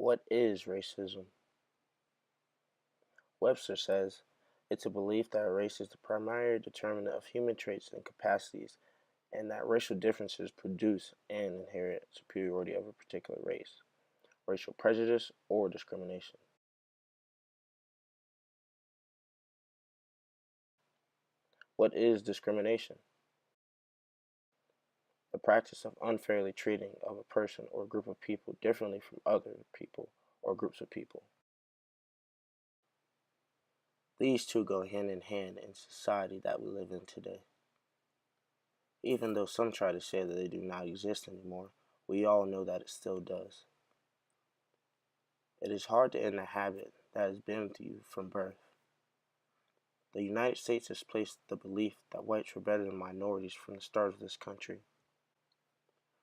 What is racism? Webster says, it's a belief that a race is the primary determinant of human traits and capacities, and that racial differences produce and inherit superiority of a particular race, racial prejudice, or discrimination. What is discrimination? The practice of unfairly treating of a person or group of people differently from other people or groups of people. These two go hand in hand in society that we live in today. Even though some try to say that they do not exist anymore, we all know that it still does. It is hard to end a habit that has been with you from birth. The United States has placed the belief that whites were better than minorities from the start of this country.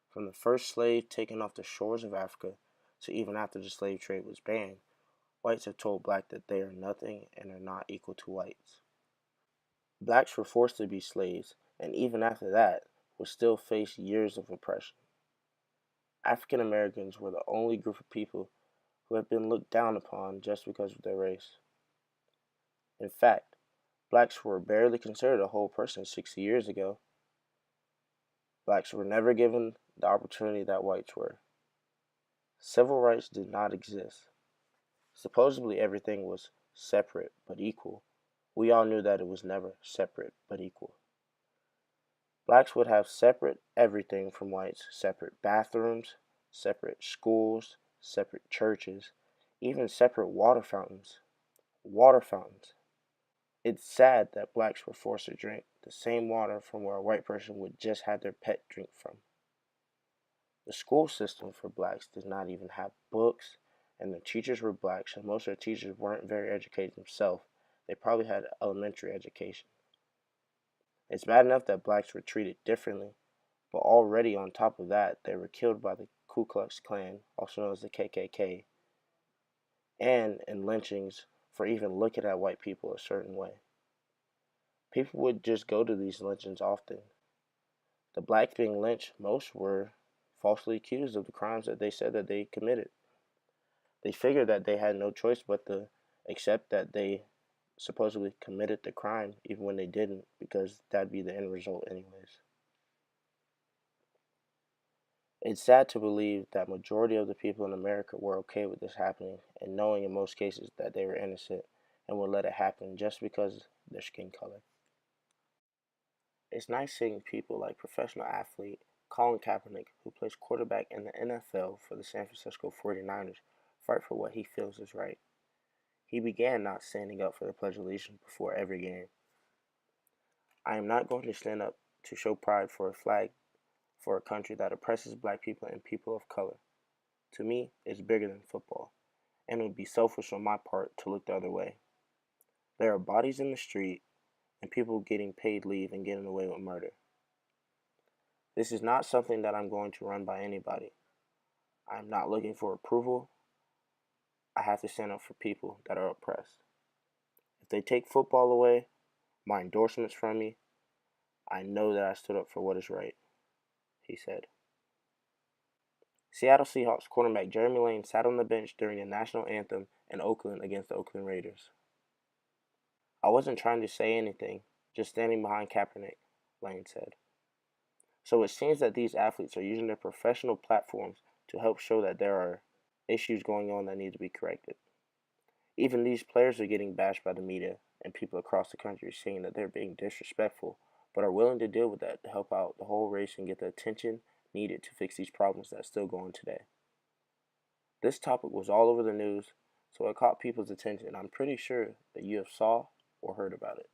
From the first slave taken off the shores of Africa to even after the slave trade was banned, whites have told blacks that they are nothing and are not equal to whites. Blacks were forced to be slaves, and even after that, would still face years of oppression. African Americans were the only group of people who have been looked down upon just because of their race. In fact, blacks were barely considered a whole person 60 years ago. Blacks were never given the opportunity that whites were. Civil rights did not exist. Supposedly everything was separate but equal. We all knew that it was never separate but equal. Blacks would have separate everything from whites, separate bathrooms, separate schools, separate churches, even separate water fountains. Water fountains. It's sad that blacks were forced to drink the same water from where a white person would just have their pet drink from. The school system for blacks did not even have books, and the teachers were black, so most of the teachers weren't very educated themselves. They probably had elementary education. It's bad enough that blacks were treated differently, but already on top of that, they were killed by the Ku Klux Klan, also known as the KKK, and in lynchings for even looking at white people a certain way. People would just go to these lynchings often. The blacks being lynched, most were falsely accused of the crimes that they said that they committed. They figured that they had no choice but to accept that they supposedly committed the crime even when they didn't, because that'd be the end result anyways. It's sad to believe that majority of the people in America were okay with this happening and knowing in most cases that they were innocent and would let it happen just because of their skin color. It's nice seeing people like professional athlete Colin Kaepernick, who plays quarterback in the NFL for the San Francisco 49ers, fight for what he feels is right. He began not standing up for the Pledge of Allegiance before every game. I am not going to stand up to show pride for a flag for a country that oppresses black people and people of color. To me, it's bigger than football, and it would be selfish on my part to look the other way. There are bodies in the street and people getting paid leave and getting away with murder. This is not something that I'm going to run by anybody. I'm not looking for approval. I have to stand up for people that are oppressed. If they take football away, my endorsements from me, I know that I stood up for what is right, he said. Seattle Seahawks quarterback Jeremy Lane sat on the bench during the national anthem in Oakland against the Oakland Raiders. I wasn't trying to say anything, just standing behind Kaepernick, Lane said. So it seems that these athletes are using their professional platforms to help show that there are issues going on that need to be corrected. Even these players are getting bashed by the media and people across the country saying that they're being disrespectful, but are willing to deal with that to help out the whole race and get the attention needed to fix these problems that still go on today. This topic was all over the news, so it caught people's attention, and I'm pretty sure that you have saw or heard about it.